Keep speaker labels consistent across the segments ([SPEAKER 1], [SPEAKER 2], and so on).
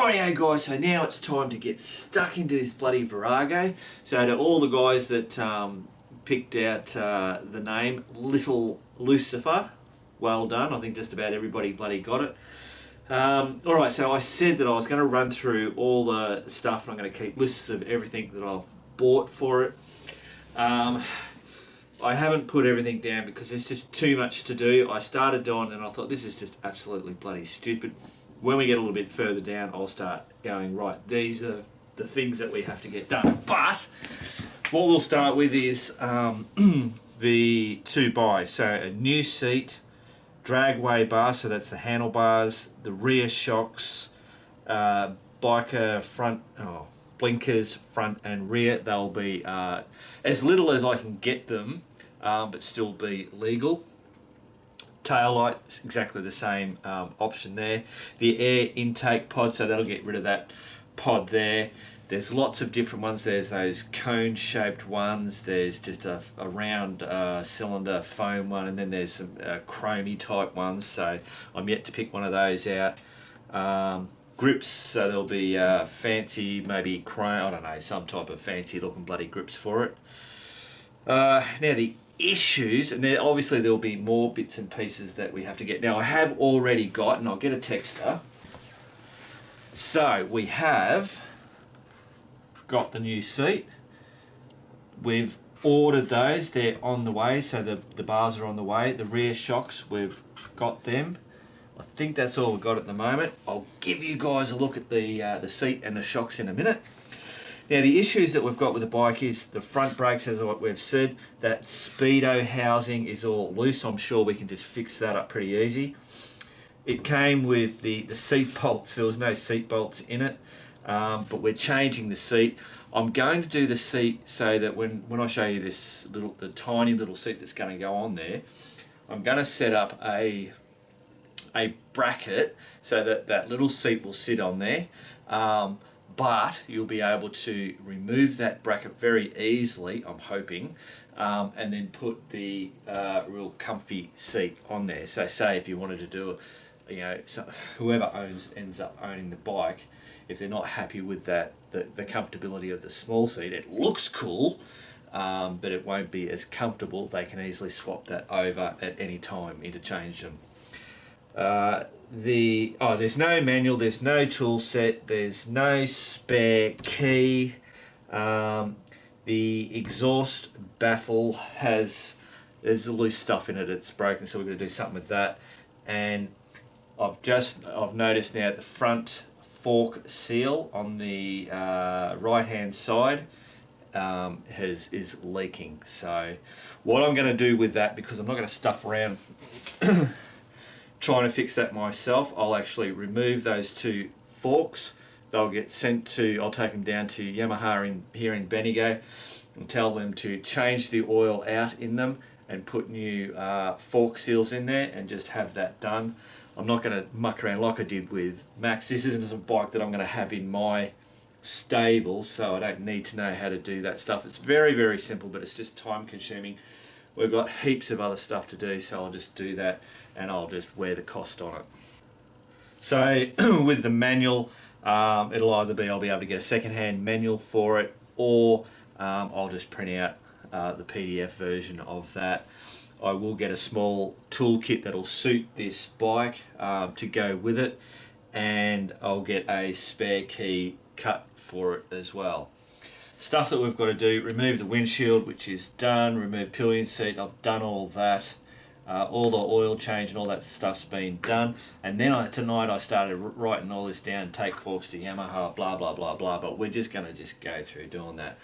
[SPEAKER 1] Rightio guys, so now it's time to get stuck into this bloody Virago. So to all the guys that picked out the name Little Lucifer, well done. I think just about everybody bloody got it. Alright, so I said that I was going to run through all the stuff and I'm going to keep lists of everything that I've bought for it. I haven't put everything down because there's just too much to do. I started on and I thought this is just absolutely bloody stupid. When we get a little bit further down, I'll start going, right, these are the things that we have to get done. But what we'll start with is the two buys. So a new seat, dragway bar, so that's the handlebars, the rear shocks, biker front, blinkers, front and rear. They'll be as little as I can get them, but still be legal. Tail light, exactly the same option there. The air intake pod, so that'll get rid of that pod there. There's lots of different ones. There's those cone shaped ones, there's just a round cylinder foam one, and then there's some chromey type ones, so I'm yet to pick one of those out. Grips, so there'll be fancy, maybe chrome, I don't know, some type of fancy looking bloody grips for it. Now the issues, and obviously there'll be more bits and pieces that we have to get. Now I have already got, and I'll get a texter. So we have got the new seat. We've ordered those, they're on the way, so the bars are on the way. The rear shocks, we've got them. I think that's all we've got at the moment. I'll give you guys a look at the seat and the shocks in a minute. Now the issues that we've got with the bike is the front brakes, as what we've said, that speedo housing is all loose. I'm sure we can just fix that up pretty easy. It came with the seat bolts. There was no seat bolts in it, but we're changing the seat. I'm going to do the seat so that when I show you this the tiny little seat that's going to go on there, I'm going to set up a bracket so that that little seat will sit on there. But you'll be able to remove that bracket very easily, I'm hoping, and then put the real comfy seat on there. So say if you wanted to do whoever ends up owning the bike, if they're not happy with that, the comfortability of the small seat, it looks cool, but it won't be as comfortable. They can easily swap that over at any time, interchange them. There's no manual, there's no tool set, there's no spare key. The exhaust baffle there's loose stuff in it, it's broken, so we're going to do something with that. And I've noticed now the front fork seal on the right hand side is leaking. So what I'm going to do with that, because I'm not going to stuff around trying to fix that myself, I'll actually remove those two forks. They'll get sent to, I'll take them down to Yamaha here in Bendigo and tell them to change the oil out in them and put new fork seals in there and just have that done. I'm not going to muck around like I did with Max. This isn't a bike that I'm going to have in my stable, so I don't need to know how to do that stuff. It's very, very simple, but it's just time consuming. We've got heaps of other stuff to do, so I'll just do that and I'll just wear the cost on it. So with the manual, it'll either be I'll be able to get a second-hand manual for it, or I'll just print out the PDF version of that. I will get a small toolkit that'll suit this bike to go with it, and I'll get a spare key cut for it as well. Stuff that we've got to do: remove the windshield, which is done, remove pillion seat, I've done all that. All the oil change and all that stuff's been done. And then tonight I started writing all this down, take forks to Yamaha, blah blah blah blah, but we're just going to go through doing that.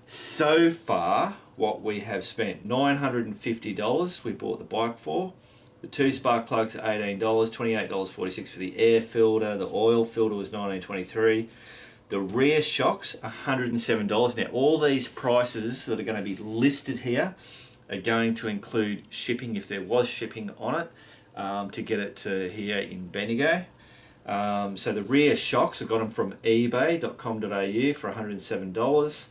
[SPEAKER 1] So far what we have spent, $950 we bought the bike for. The two spark plugs are $18, $28.46 for the air filter. The oil filter was $19.23. The rear shocks, $107. Now all these prices that are going to be listed here are going to include shipping, if there was shipping on it, to get it to here in Bendigo. So the rear shocks, I got them from ebay.com.au for $107.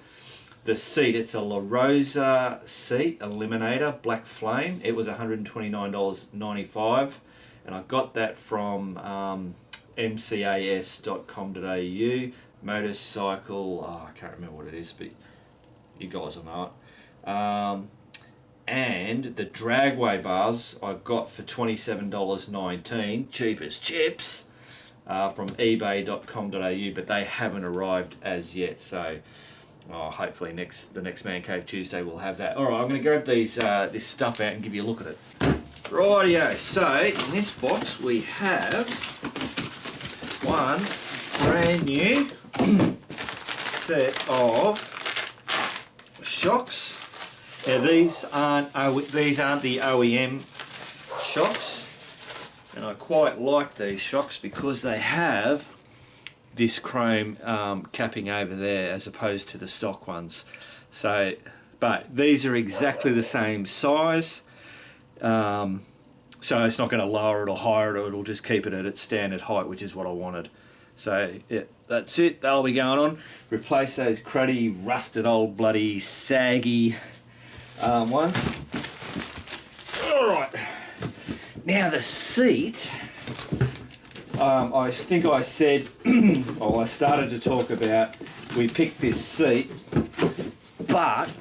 [SPEAKER 1] The seat, it's a La Rosa seat, Eliminator, Black Flame. It was $129.95, and I got that from mcas.com.au, motorcycle, I can't remember what it is, but you guys will know it. And the dragway bars I got for $27.19, cheap as chips, from ebay.com.au, but they haven't arrived as yet, so hopefully the next Man Cave Tuesday we'll have that. Alright, I'm going to grab these this stuff out and give you a look at it. Rightio, so in this box we have one brand new set of shocks. Now these aren't the OEM shocks, and I quite like these shocks because they have this chrome capping over there as opposed to the stock ones. So, but these are exactly the same size. So it's not going to lower it or higher it, it'll just keep it at its standard height, which is what I wanted. So yeah, that's it, they'll be going on. Replace those cruddy, rusted, old, bloody, saggy ones. Alright, now the seat, I think I said, well, I started to talk about, we picked this seat, but,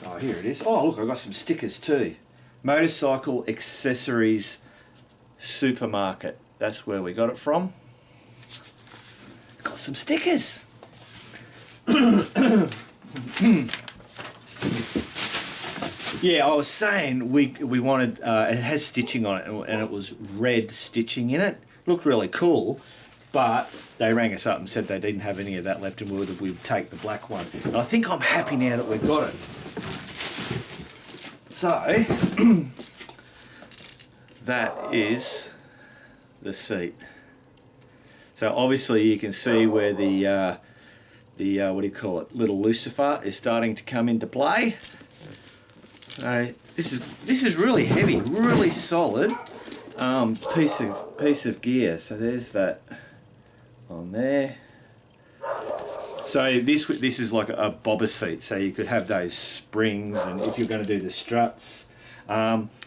[SPEAKER 1] oh, here it is. Oh, look, I got some stickers too. Motorcycle Accessories Supermarket. That's where we got it from. Got some stickers. Yeah, I was saying we wanted, it has stitching on it, and it was red stitching in it. Looked really cool, but they rang us up and said they didn't have any of that left and we'd take the black one. And I think I'm happy now that we've got it. So, that is the seat. So obviously you can see where the what do you call it, little Lucifer is starting to come into play. So this is really heavy, really solid piece of gear. So there's that on there. So this is like a bobber seat, so you could have those springs, and if you're going to do the struts,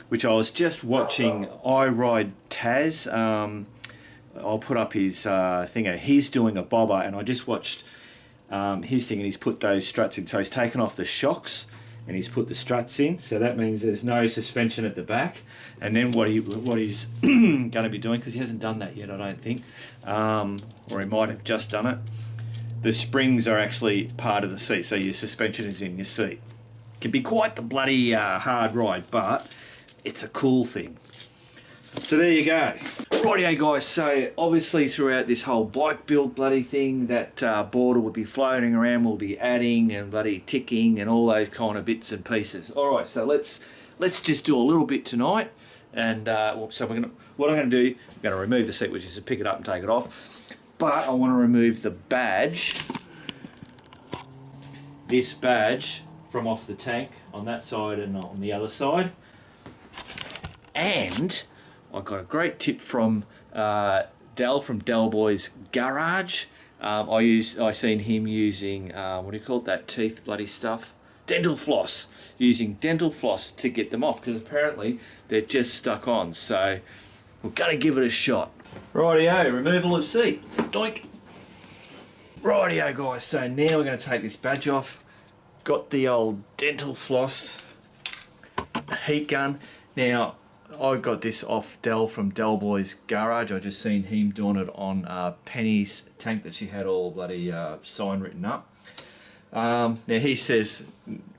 [SPEAKER 1] which I was just watching I Ride Taz. I'll put up his thing. He's doing a bobber, and I just watched his thing, and he's put those struts in. So he's taken off the shocks and he's put the struts in. So that means there's no suspension at the back. And then what he's going to be doing, because he hasn't done that yet, I don't think, or he might have just done it. The springs are actually part of the seat, so your suspension is in your seat. Can be quite the bloody hard ride, but it's a cool thing. So there you go. Rightio guys, so obviously throughout this whole bike build bloody thing, that border will be floating around, we'll be adding and bloody ticking and all those kind of bits and pieces. Alright, so let's just do a little bit tonight, and so what I'm going to do, I'm going to remove the seat, which is to pick it up and take it off. But I want to remove the badge, this badge, from off the tank on that side and on the other side. And I got a great tip from Del from Del Boy's Garage. I seen him using what do you call it, that teeth bloody stuff, dental floss, using dental floss to get them off, because apparently they're just stuck on. So we're gonna give it a shot. Rightio, removal of seat. Doink. Rightio guys, so now we're going to take this badge off. Got the old dental floss, heat gun. Now, I got this off Del from Del Boy's Garage. I just seen him doing it on Penny's tank that she had all bloody sign written up. Now he says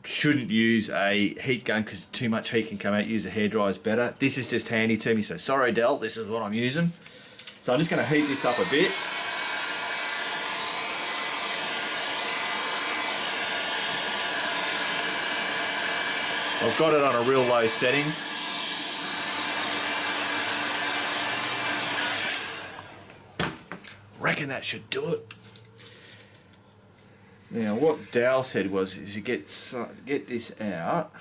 [SPEAKER 1] shouldn't use a heat gun because too much heat can come out, use a hairdryer is better. This is just handy to me, so sorry Del, this is what I'm using. So I'm just going to heat this up a bit. I've got it on a real low setting. Reckon that should do it. Now what Dal said was, is you get this out,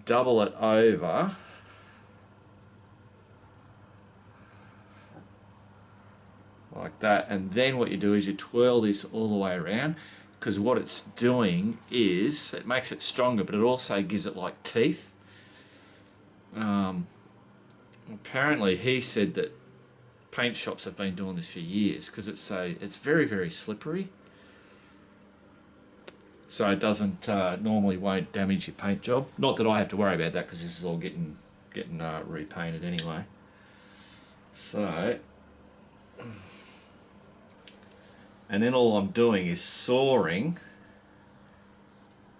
[SPEAKER 1] double it over, like that, and then what you do is you twirl this all the way around, because what it's doing is it makes it stronger, but it also gives it like teeth. apparently he said that paint shops have been doing this for years because it's very, very slippery. So it doesn't normally won't damage your paint job. Not that I have to worry about that because this is all getting repainted anyway. So, and then all I'm doing is sawing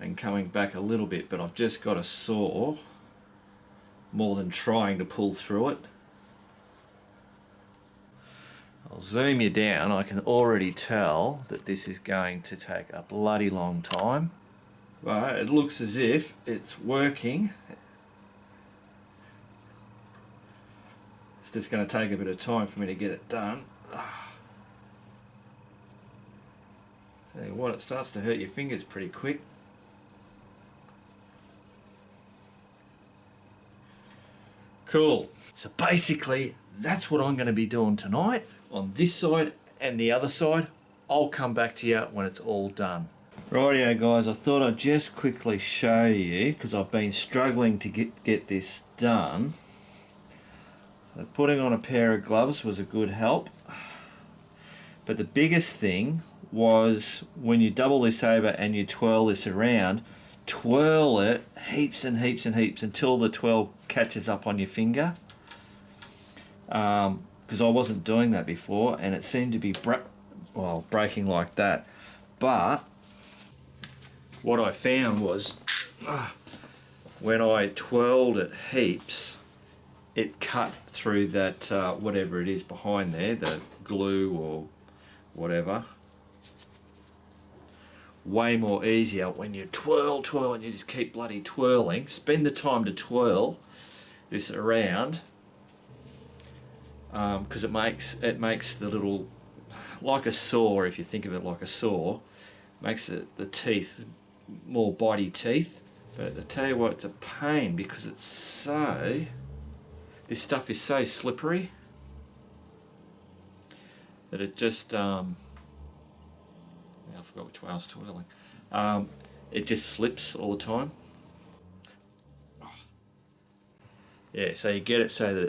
[SPEAKER 1] and coming back a little bit, but I've just got to saw more than trying to pull through it. I'll zoom you down. I can already tell that this is going to take a bloody long time. Well, it looks as if it's working. It's just going to take a bit of time for me to get it done. Tell you what, it starts to hurt your fingers pretty quick. Cool. So basically, that's what I'm going to be doing tonight on this side and the other side. I'll come back to you when it's all done. Rightio guys, I thought I'd just quickly show you because I've been struggling to get this done. So putting on a pair of gloves was a good help. But the biggest thing was when you double this over and you twirl this around, twirl it heaps and heaps and heaps until the twirl catches up on your finger. Because I wasn't doing that before and it seemed to be breaking like that. But what I found was when I twirled it heaps, it cut through that whatever it is behind there, the glue or whatever. Way more easier when you twirl and you just keep bloody twirling. Spend the time to twirl this around. Because it makes the little, like a saw, if you think of it like a saw, makes the teeth more bitey teeth. But I tell you what, it's a pain because this stuff is so slippery that it just I forgot which way I was twirling. It just slips all the time. Yeah, so you get it so that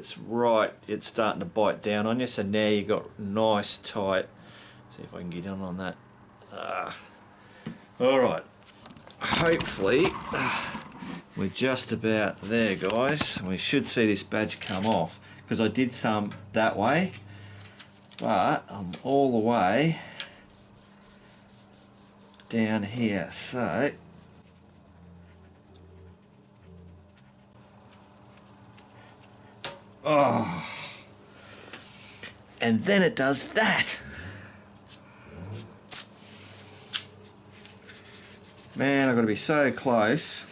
[SPEAKER 1] it's starting to bite down on you. So now you got nice tight. See if I can get on that. All right. Hopefully we're just about there, guys. We should see this badge come off because I did some that way, but I'm all the way down here. So and then it does that. Man, I've got to be so close.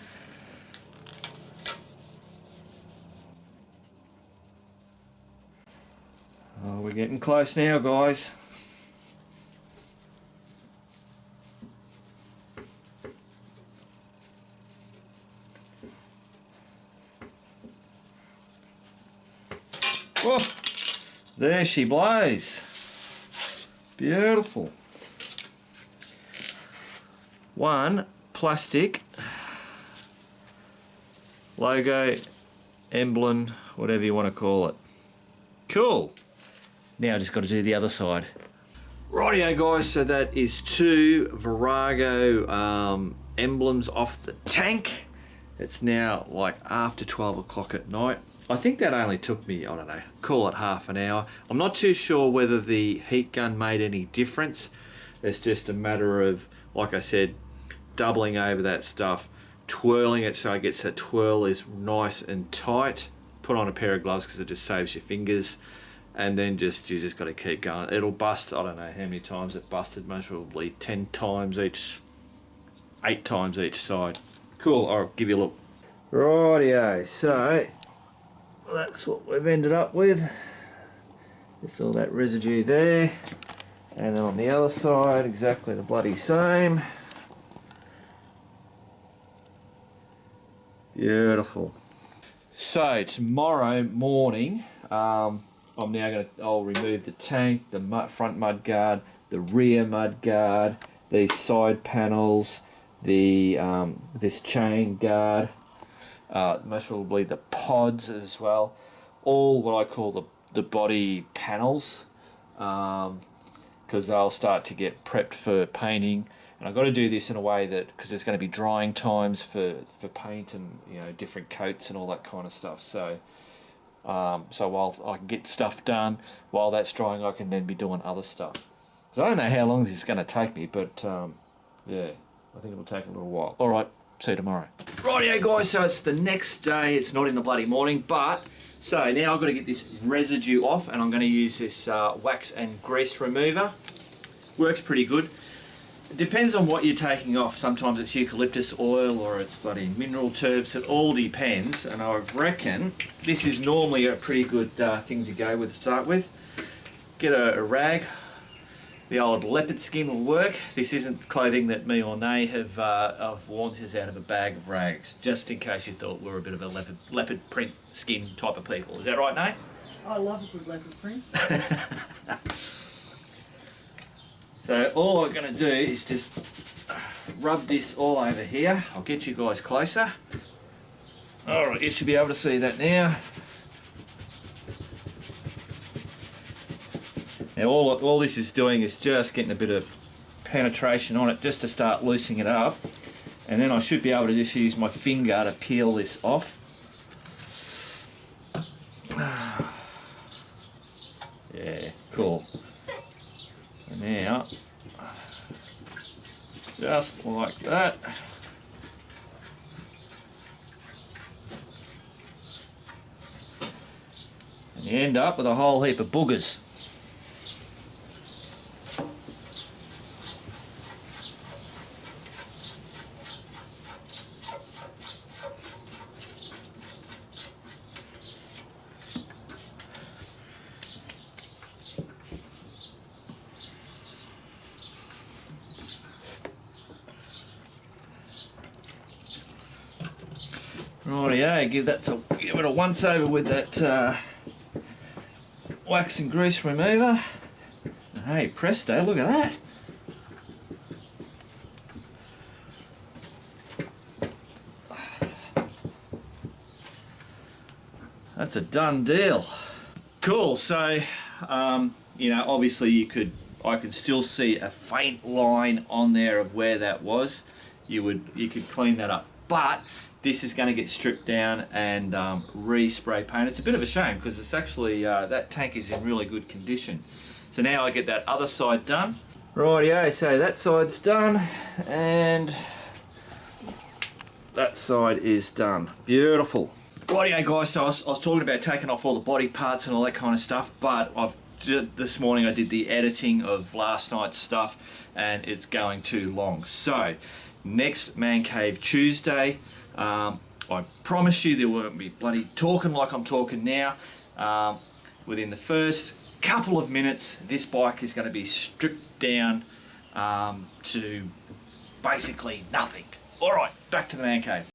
[SPEAKER 1] Oh, we're getting close now, guys. Whoa, there she blows. Beautiful. One plastic logo, emblem, whatever you want to call it. Cool. Now I just got to do the other side. Rightio guys, so that is 2 Virago emblems off the tank. It's now like after 12 o'clock at night. I think that only took me, I don't know, call it half an hour. I'm not too sure whether the heat gun made any difference. It's just a matter of, like I said, doubling over that stuff, twirling it so it gets that twirl is nice and tight. Put on a pair of gloves because it just saves your fingers, and then you just got to keep going. It'll bust, I don't know how many times it busted, most probably 10 times each, 8 times each side. Cool, I'll give you a look. Rightio, so that's what we've ended up with. Just all that residue there, and then on the other side exactly the bloody same. Beautiful. So tomorrow morning, I'll remove the tank, the front mud guard, the rear mud guard, these side panels, the this chain guard, most probably the pods as well. all what I call the body panels, because they'll start to get prepped for painting. And I've got to do this in a way that, because there's going to be drying times for paint and, you know, different coats and all that kind of stuff. So so while I can get stuff done, while that's drying, I can then be doing other stuff. So I don't know how long this is going to take me, but yeah, I think it'll take a little while. All right, see you tomorrow. Rightio guys, so it's the next day. It's not in the bloody morning, but so now I've got to get this residue off, and I'm going to use this wax and grease remover. Works pretty good. It depends on what you're taking off. Sometimes it's eucalyptus oil or it's bloody mineral turbs. It all depends, and I reckon this is normally a pretty good thing to go with to start with. Get a rag. The old leopard skin will work. This isn't clothing that me or Nay have worn. This is out of a bag of rags, just in case you thought we were a bit of a leopard print skin type of people. Is that right, Nay?
[SPEAKER 2] I love a good leopard print.
[SPEAKER 1] So all I'm going to do is just rub this all over here. I'll get you guys closer. Alright, you should be able to see that now. Now all this is doing is just getting a bit of penetration on it just to start loosening it up. And then I should be able to just use my finger to peel this off. Yeah, cool. And now, just like that. And you end up with a whole heap of boogers. Rightio, give it a once over with that wax and grease remover. Hey, presto, look at that. That's a done deal. Cool, so you know, obviously I could still see a faint line on there of where that was. You could clean that up, but this is going to get stripped down and re-spray paint. It's a bit of a shame because it's actually, that tank is in really good condition. So now I get that other side done. Rightio, so that side's done and that side is done. Beautiful. Rightio guys, so I was talking about taking off all the body parts and all that kind of stuff, but this morning I did the editing of last night's stuff and it's going too long. So next Man Cave Tuesday, I promise you there won't be bloody talking like I'm talking now. Within the first couple of minutes, this bike is going to be stripped down to basically nothing. Alright, back to the Man Cave.